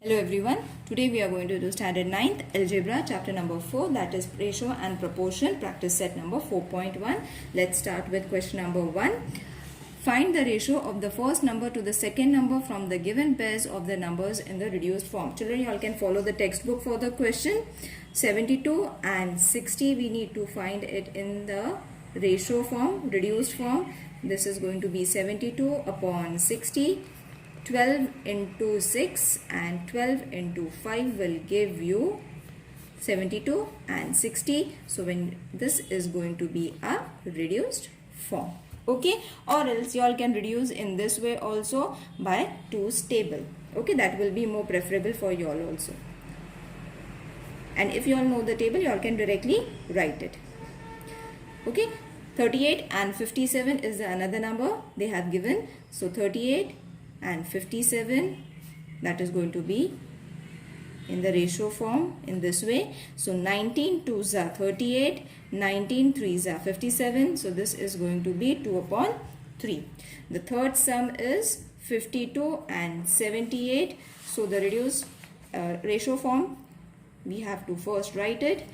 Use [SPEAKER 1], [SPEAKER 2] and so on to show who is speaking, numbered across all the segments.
[SPEAKER 1] Hello everyone, today we are going to do standard 9th algebra chapter number 4, that is ratio and proportion, practice set number 4.1. Let's start with question number 1. Find the ratio of the first number to the second number from the given pairs of the numbers in the reduced form. Children, you all can follow the textbook for the question. 72 and 60, we need to find it in the ratio form, reduced form. This is going to be 72 upon 60. 12 into 6 and 12 into 5 will give you 72 and 60. So when this is going to be a reduced form. Okay, or else you all can reduce in this way also by 2's table. Okay, that will be more preferable for you all also. And if you all know the table, you all can directly write it. Okay, 38 and 57 is another number they have given. So 38 and 57, that is going to be in the ratio form in this way. So 19 2s are 38, 19 3s are 57. So this is going to be 2 upon 3. The third sum is 52 and 78. So the reduced ratio form, we have to first write it.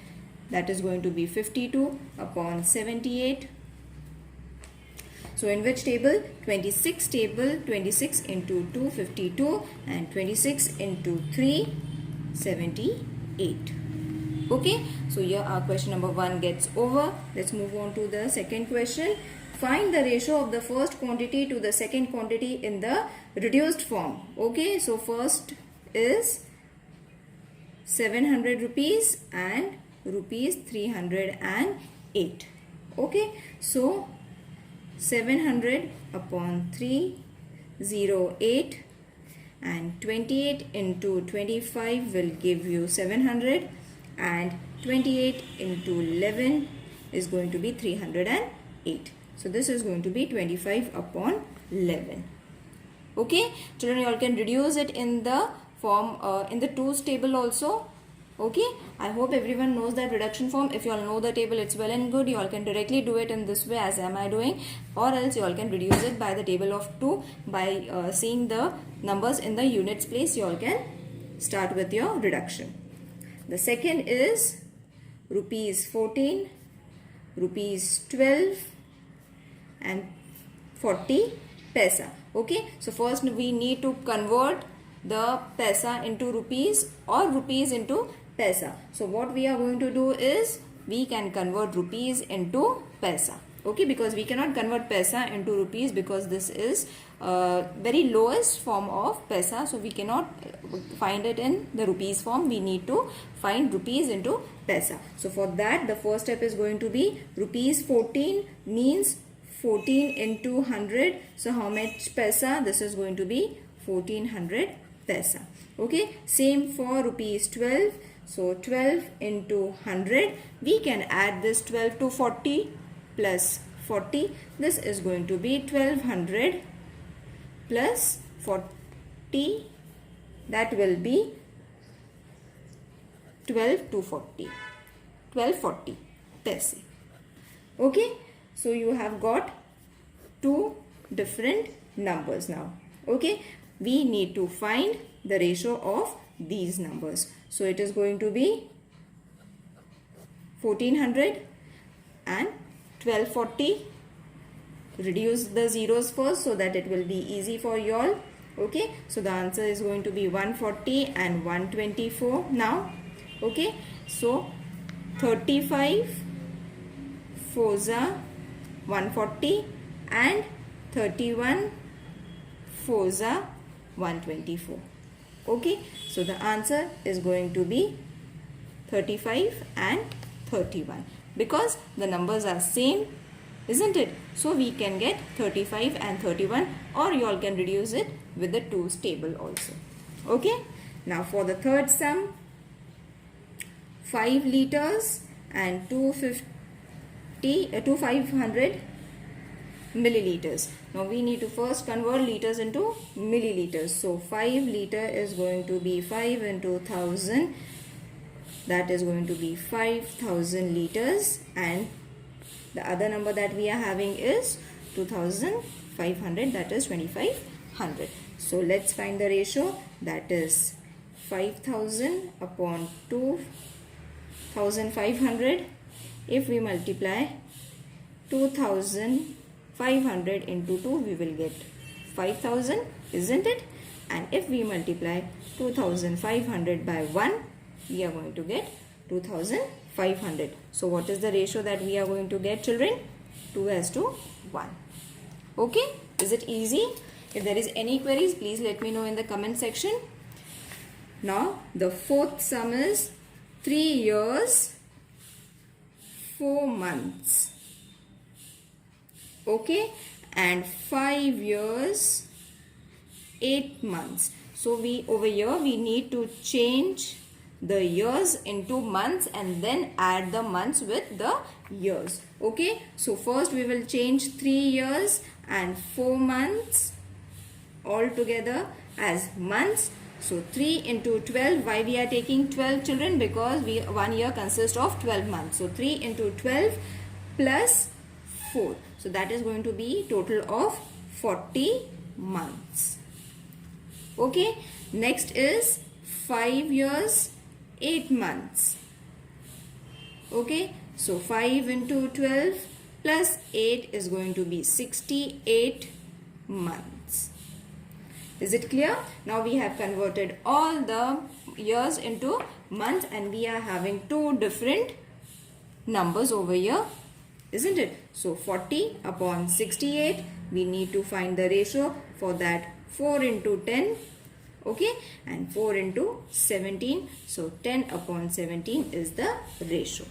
[SPEAKER 1] That is going to be 52 upon 78. So in which table? 26 table, 26 into 2, 52 and 26 into 3, 78. Okay, so here our question number 1 gets over. Let's move on to the second question. Find the ratio of the first quantity to the second quantity in the reduced form. Okay, so first is 700 rupees and rupees 308. Okay, so 700 upon 308 and 28 into 25 will give you 700 and 28 into 11 is going to be 308. So this is going to be 25 upon 11. Okay, children, you all can reduce it in the form in the 2's table also. Okay, I hope everyone knows that reduction form. If you all know the table, it's well and good. You all can directly do it in this way as am I doing, or else you all can reduce it by the table of 2 by seeing the numbers in the units place. You all can start with your reduction. The second is rupees 14, rupees 12 and 40 paisa. Okay, so first we need to convert the paisa into rupees or rupees into paisa. So what we are going to do is we can convert rupees into paisa. Okay, because we cannot convert paisa into rupees because this is very lowest form of paisa. So we cannot find it in the rupees form. We need to find rupees into paisa. So for that, the first step is going to be rupees 14 means 14 into 100. So how much paisa? This is going to be 1400 paisa. Okay, same for rupees 12. So 12 into 100, we can add this 12 to 40 plus 40. This is going to be 1200 plus 40. That will be 12 to 40. 1240 paise. Okay, so you have got two different numbers now. Okay, we need to find the ratio of these numbers. So it is going to be 1400 and 1240. Reduce the zeros first so that it will be easy for you all. Okay, so the answer is going to be 140 and 124 now. Okay, so 35 4s are 140 and 31 4s are 124. Okay, so the answer is going to be 35 and 31 because the numbers are same, isn't it? So we can get 35 and 31, or you all can reduce it with the 2's table also. Okay, now for the third sum, 5 liters and 500 milliliters. Now we need to first convert liters into milliliters. So 5 liter is going to be 5 into 1000. That is going to be 5000 liters, and the other number that we are having is 2500, that is 2500. So let's find the ratio, that is 5000 upon 2500. If we multiply 2500 into 2, we will get 5000, isn't it? And if we multiply 2500 by 1, we are going to get 2500. So what is the ratio that we are going to get, children? 2:1. Okay, is it easy? If there is any queries, please let me know in the comment section. Now the fourth sum is 3 years 4 months. Okay, and 5 years 8 months. So over here we need to change the years into months and then add the months with the years. Okay, so first we will change 3 years and 4 months all together as months. So 3 into 12. Why we are taking 12, children? Because 1 year consists of 12 months. So 3 into 12 plus 4. So that is going to be total of 40 months. Okay, next is 5 years 8 months. Okay, so 5 into 12 plus 8 is going to be 68 months. Is it clear? Now we have converted all the years into months and we are having two different numbers over here, isn't it? So 40 upon 68, we need to find the ratio. For that 4 into 10, okay, and 4 into 17. So 10 upon 17 is the ratio.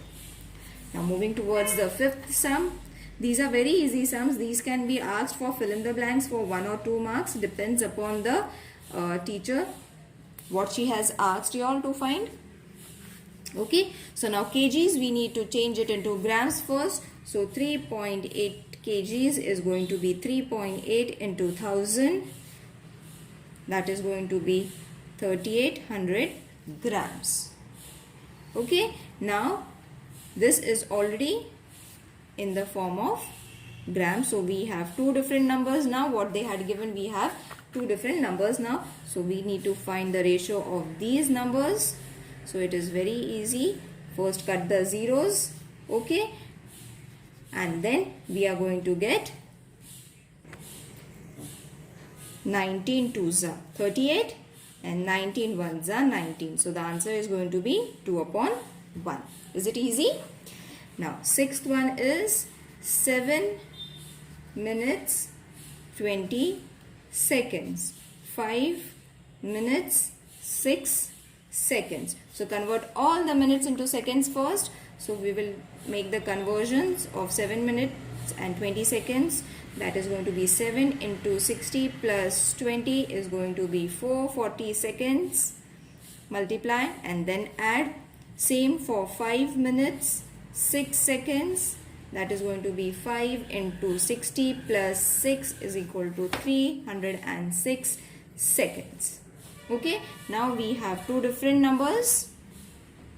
[SPEAKER 1] Now moving towards the fifth sum. These are very easy sums. These can be asked for fill in the blanks for 1 or 2 marks. Depends upon the teacher, what she has asked you all to find. Okay, so now kgs, we need to change it into grams first. So 3.8 kgs is going to be 3.8 into 1000. That is going to be 3800 grams. Okay, now this is already in the form of grams. So we have two different numbers now. What they had given, we have two different numbers now. So we need to find the ratio of these numbers. So it is very easy. First cut the zeros. Okay, and then we are going to get 19 twos are 38 and 19 ones are 19. So the answer is going to be 2 upon 1. Is it easy? Now sixth one is 7 minutes 20 seconds. 5 minutes 6 seconds. So convert all the minutes into seconds first. So we will make the conversions of 7 minutes and 20 seconds. That is going to be 7 into 60 plus 20 is going to be 440 seconds. Multiply and then add. Same for 5 minutes 6 seconds. That is going to be 5 into 60 plus 6 is equal to 306 seconds. Okay, now we have two different numbers.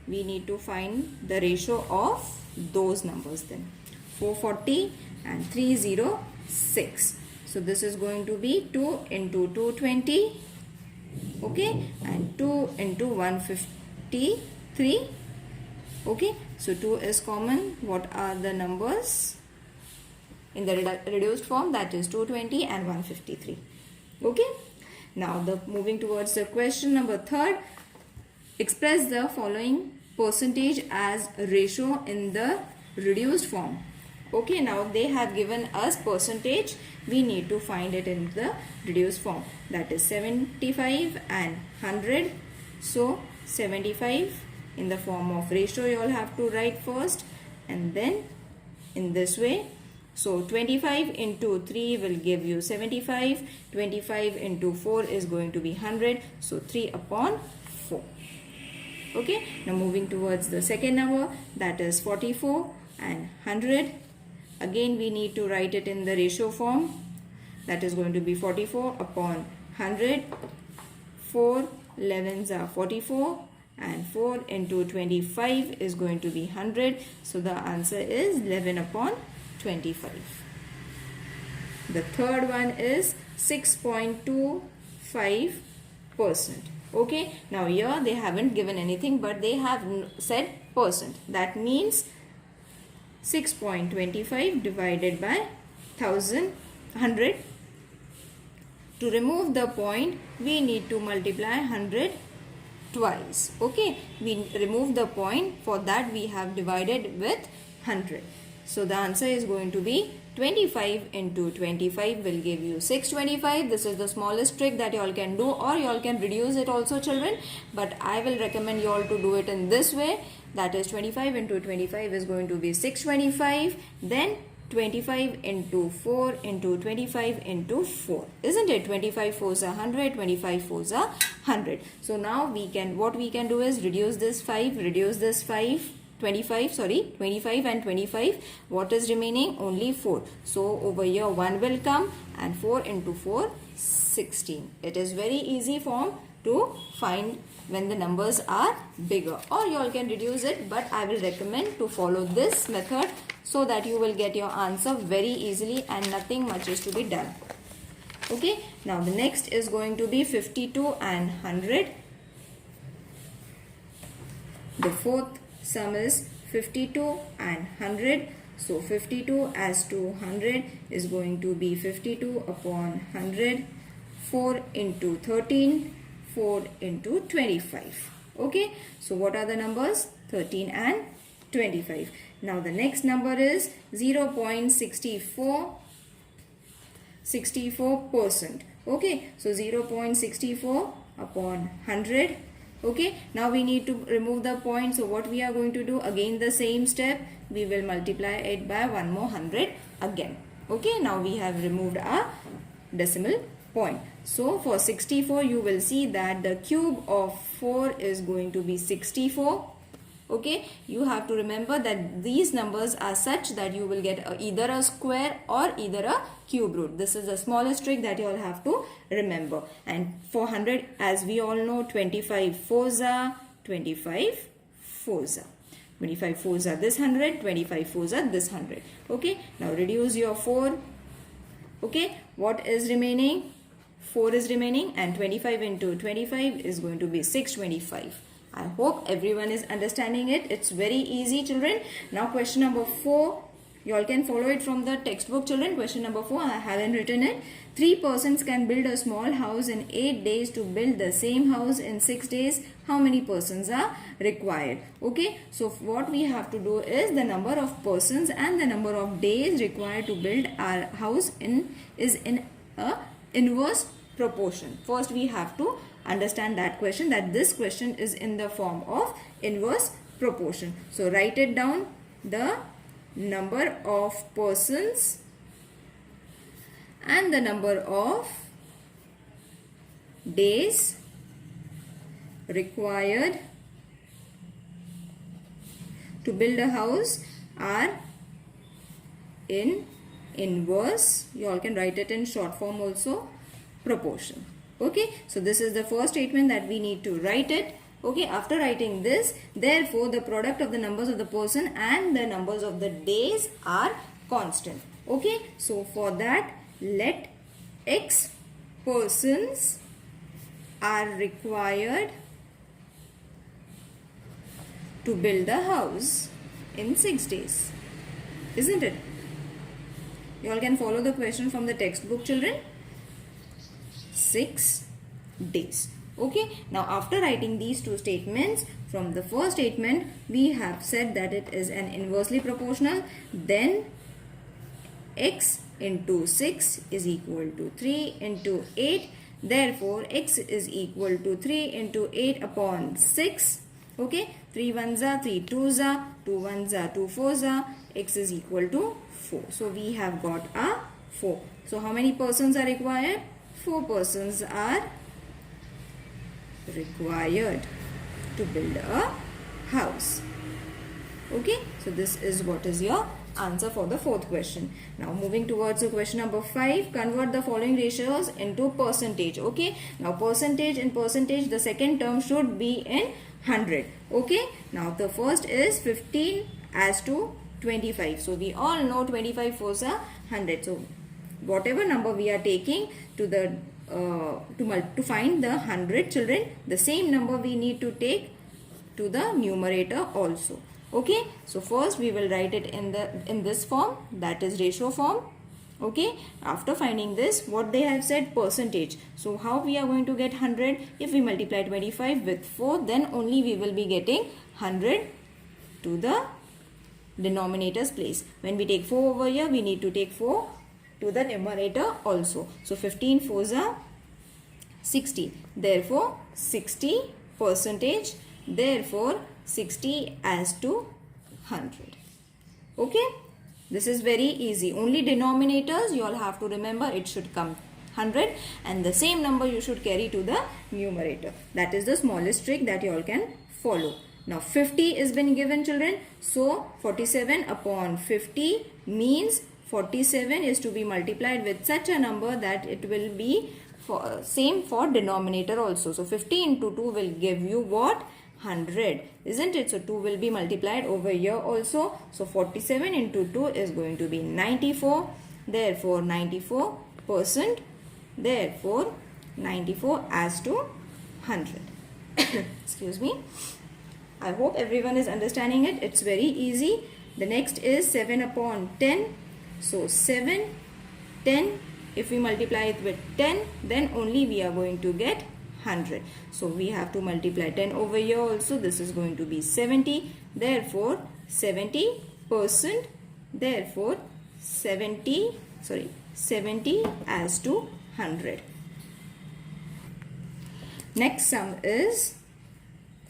[SPEAKER 1] We need to find the ratio of those numbers then. 440 and 306. So this is going to be 2 into 220. Okay, and 2 into 153. Okay, so 2 is common. What are the numbers in the reduced form? That is 220 and 153. Okay, now moving towards the question number 3rd. Express the following percentage as ratio in the reduced form. Okay, now they have given us percentage. We need to find it in the reduced form. That is 75 and 100. So 75 in the form of ratio you all have to write first and then in this way. So 25 into 3 will give you 75. 25 into 4 is going to be 100. So 3 upon 4. Okay, now moving towards the second number, that is 44 and 100. Again we need to write it in the ratio form. That is going to be 44 upon 100. 4 11s are 44 and 4 into 25 is going to be 100. So the answer is 11 upon 25. The third one is 6.25%. Okay, now here they haven't given anything, but they have said percent. That means 6.25 divided by 100. To remove the point, we need to multiply 100 twice. Okay, we remove the point. For that we have divided with 100. So the answer is going to be 25 into 25 will give you 625. This is the smallest trick that you all can do, or you all can reduce it also, children. But I will recommend you all to do it in this way. That is 25 into 25 is going to be 625. Then 25 into 4 into 25 into 4. Isn't it? 25 4s are 100, 25 4s are 100. So now what we can do is reduce this 5, reduce this 5. 25 and 25. What is remaining? Only 4. So over here 1 will come, and 4 into 4, 16. It is very easy form to find when the numbers are bigger, or you all can reduce it, but I will recommend to follow this method so that you will get your answer very easily and nothing much is to be done. Okay, now the next is going to be 52 and 100. The fourth sum is 52 and 100. So 52 as to 100 is going to be 52 upon 100. 4 into 13, 4 into 25. Okay, so what are the numbers? 13 and 25. Now the next number is 0.64%. Okay, so 0.64 upon 100. Okay, now we need to remove the point. So what we are going to do, again the same step, we will multiply it by one more 100 again. Okay, now we have removed our decimal point. So for 64, you will see that the cube of 4 is going to be 64. Okay, you have to remember that these numbers are such that you will get either a square or either a cube root. This is the smallest trick that you all have to remember. And for 100, as we all know, 25 4s are 25 4s are. 25 4s are this 100, 25 4s are this 100. Okay, now reduce your 4. Okay, what is remaining? 4 is remaining, and 25 into 25 is going to be 625. I hope everyone is understanding it. It's very easy, children. Now question number 4. You all can follow it from the textbook, children. Question number 4, I haven't written it. 3 persons can build a small house in 8 days to build the same house in 6 days. How many persons are required? Okay, so what we have to do is the number of persons and the number of days required to build our house is in a inverse proportion. First we have to understand that question, that this question is in the form of inverse proportion. So write it down, the number of persons and the number of days required to build a house are in inverse, you all can write it in short form also, proportion. Okay, so this is the first statement that we need to write it. Okay, after writing this, therefore the product of the numbers of the person and the numbers of the days are constant. Okay, so for that, let X persons are required to build the house in 6 days. Isn't it? You all can follow the question from the textbook, children. 6 days. Okay, now after writing these two statements, from the first statement we have said that it is an inversely proportional, then X into 6 is equal to 3 into 8. Therefore X is equal to 3 into 8 upon 6. Okay, 3 1s are 3 2s are, 2 1s are 2 4s are, X is equal to 4. So we have got a 4. So how many persons are required? 4 persons are required to build a house. Okay, so this is what is your answer for the fourth question. Now moving towards the question number 5, convert the following ratios into percentage. Okay, now percentage, in percentage the second term should be in 100. Okay, now the first is 15 as to 25. So we all know 25 4s are 100. So whatever number we are taking to the to find the 100 children, the same number we need to take to the numerator also. Okay, so first we will write it in this form, that is ratio form. Okay, after finding this, what they have said, percentage. So how we are going to get 100? If we multiply 25 with 4, then only we will be getting 100 to the denominator's place. When we take 4 over here, we need to take 4 to the numerator also. So 15 4s are 60. Therefore 60 percentage. Therefore 60 as to 100. Okay, this is very easy. Only denominators you all have to remember, it should come 100 and the same number you should carry to the numerator. That is the smallest trick that you all can follow. Now 50 is been given, children. So 47 upon 50 means 47 is to be multiplied with such a number that it will be same for denominator also. So 50 into 2 will give you what? 100, isn't it? So 2 will be multiplied over here also. So 47 into 2 is going to be 94. Therefore 94%. Therefore 94 as to 100. Excuse me. I hope everyone is understanding it. It's very easy. The next is 7 upon 10. So 7, 10. If we multiply it with 10, then only we are going to get 100. So we have to multiply 10 over here also. This is going to be 70. Therefore 70%. Therefore 70 as to 100. Next sum is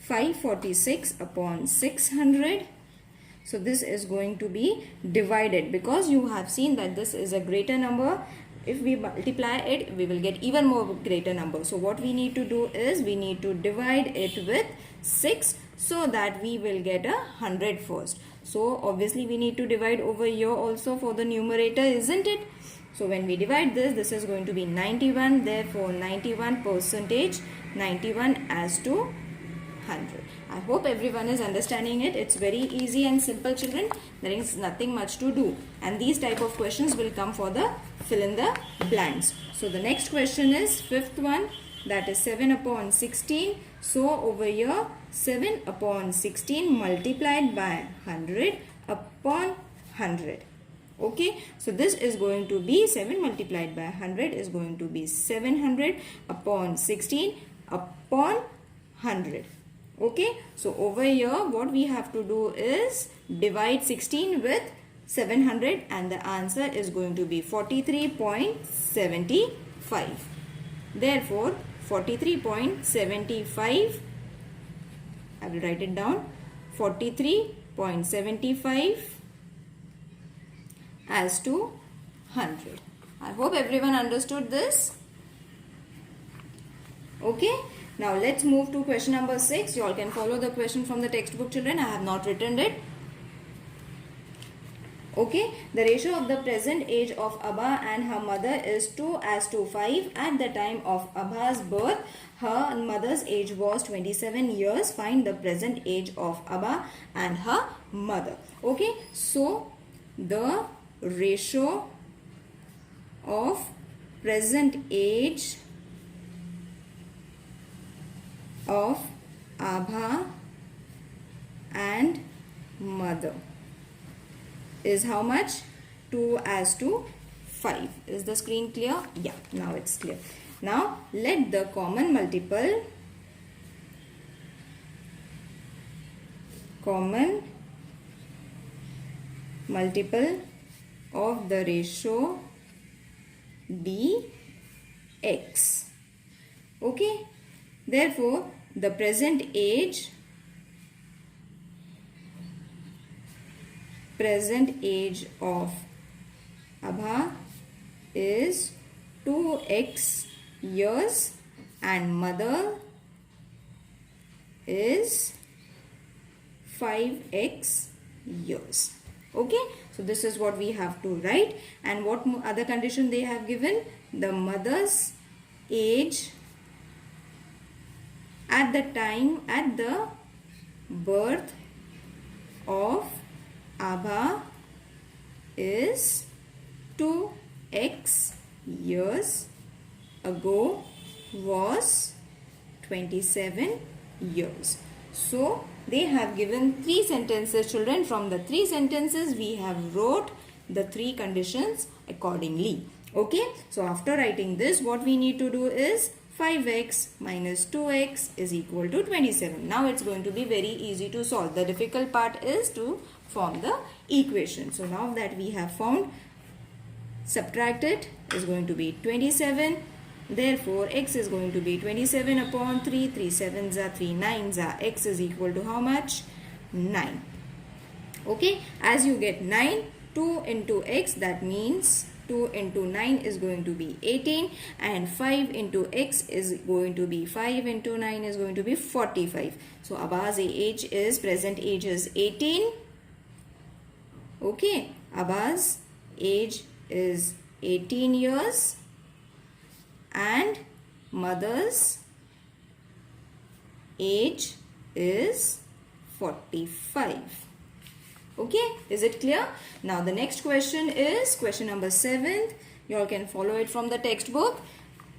[SPEAKER 1] 546 upon 600. So this is going to be divided, because you have seen that this is a greater number. If we multiply it, we will get even more greater number. So what we need to do is we need to divide it with 6 so that we will get 100 first. So obviously we need to divide over here also for the numerator, isn't it? So when we divide this, this is going to be 91. Therefore 91%, 91 as to 100. I hope everyone is understanding it. It's very easy and simple, children. There is nothing much to do. And these type of questions will come for the fill in the blanks. So the next question is fifth one, that is 7 upon 16. So over here 7 upon 16 multiplied by 100 upon 100. Okay, so this is going to be 7 multiplied by 100 is going to be 700 upon 16 upon 100. Okay, so over here what we have to do is divide 16 with 700 and the answer is going to be 43.75. Therefore 43.75, I will write it down, 43.75 as to 100. I hope everyone understood this. Okay. Now let's move to question number 6. You all can follow the question from the textbook, children. I have not written it. Okay. The ratio of the present age of Abha and her mother is 2 as to 5. At the time of Abha's birth, her mother's age was 27 years. Find the present age of Abha and her mother. Okay. So the ratio of present age of Abha and mother is how much? 2 as to 5. Is the screen clear? Yeah, now it's clear. Now let the common multiple of the ratio be x. Okay. Therefore the present age of Abha is 2x years and mother is 5x years. Okay, so this is what we have to write. And what other condition they have given? The mother's age at the birth of Abha is 2x years ago was 27 years. So they have given 3 sentences, children. From the 3 sentences we have wrote the 3 conditions accordingly. Okay, so after writing this, what we need to do is 5x minus 2x is equal to 27. Now it's going to be very easy to solve. The difficult part is to form the equation. So now that we have found, subtract it, is going to be 27. Therefore, x is going to be 27 upon 3. 3 7s are 3 9s are. X is equal to how much? 9. Okay, as you get 9, 2 into x, that means 2 into 9 is going to be 18, and 5 into x is going to be 5 into 9 is going to be 45. So Abbas' age is, present age is 18. Okay, Abbas' age is 18 years and mother's age is 45. Okay, is it clear? Now the next question is question number 7. You all can follow it from the textbook.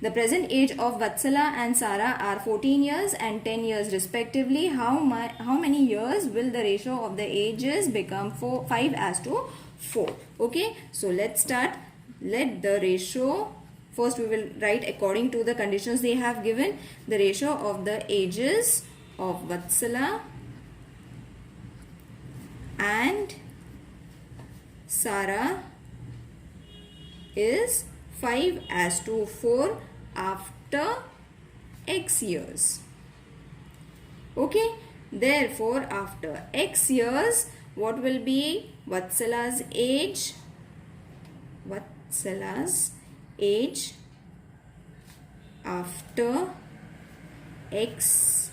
[SPEAKER 1] The present age of Vatsala and Sara are 14 years and 10 years respectively. How many years will the ratio of the ages become 5 as to 4? Okay, so let's start. Let the ratio, first we will write according to the conditions they have given. The ratio of the ages of Vatsala and Sara is 5 as to 4 after x years. Okay, therefore after x years, what will be Vatsala's age? Vatsala's age after x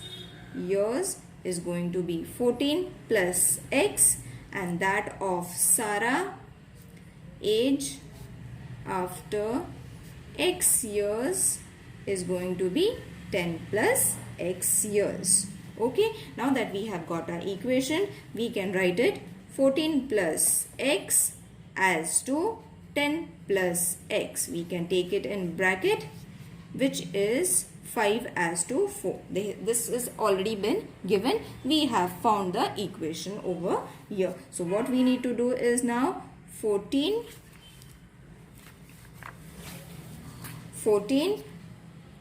[SPEAKER 1] years is going to be 14 plus x, and that of Sara age after x years is going to be 10 plus x years. Okay, now that we have got our equation, we can write it 14 plus x as to 10 plus x. We can take it in bracket, which is 5 as to 4. This is already been given. We have found the equation over here. So what we need to do is now 14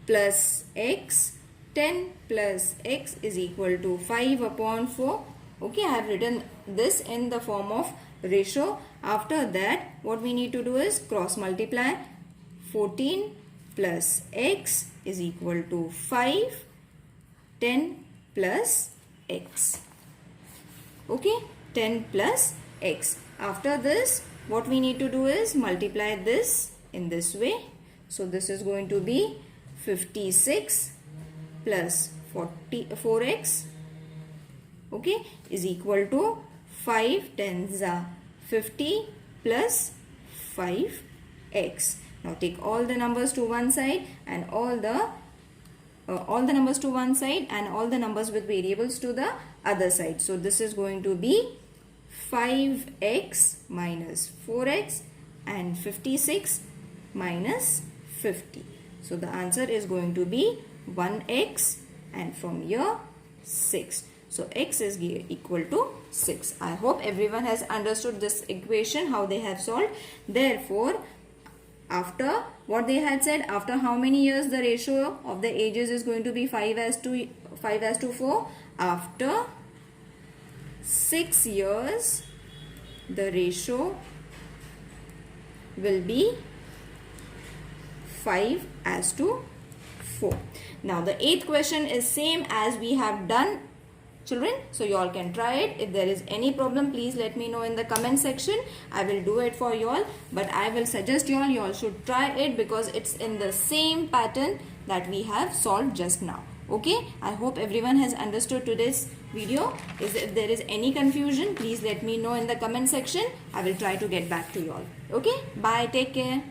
[SPEAKER 1] plus x, 10 plus x is equal to 5 upon 4. Okay, I have written this in the form of ratio. After that, what we need to do is cross multiply. 14 plus x is equal to 5, 10 plus x. Okay, 10 plus x. After this, what we need to do is multiply this in this way. So this is going to be 56 plus 4x, okay, is equal to 5 10s are 50 plus 5x. Now take all the numbers to one side and all the numbers to one side and all the numbers with variables to the other side. So this is going to be 5x minus 4x and 56 minus 50. So the answer is going to be 1x and from here 6. So x is equal to 6. I hope everyone has understood this equation, how they have solved. Therefore, after what they had said, after how many years the ratio of the ages is going to be 5 as to 4? After 6 years, the ratio will be 5 as to 4. Now the 8th question is same as we have done, children. So you all can try it. If there is any problem, please let me know in the comment section. I will do it for you all. But I will suggest you all should try it because it's in the same pattern that we have solved just now. Okay. I hope everyone has understood today's video. If there is any confusion, please let me know in the comment section. I will try to get back to you all. Okay. Bye. Take care.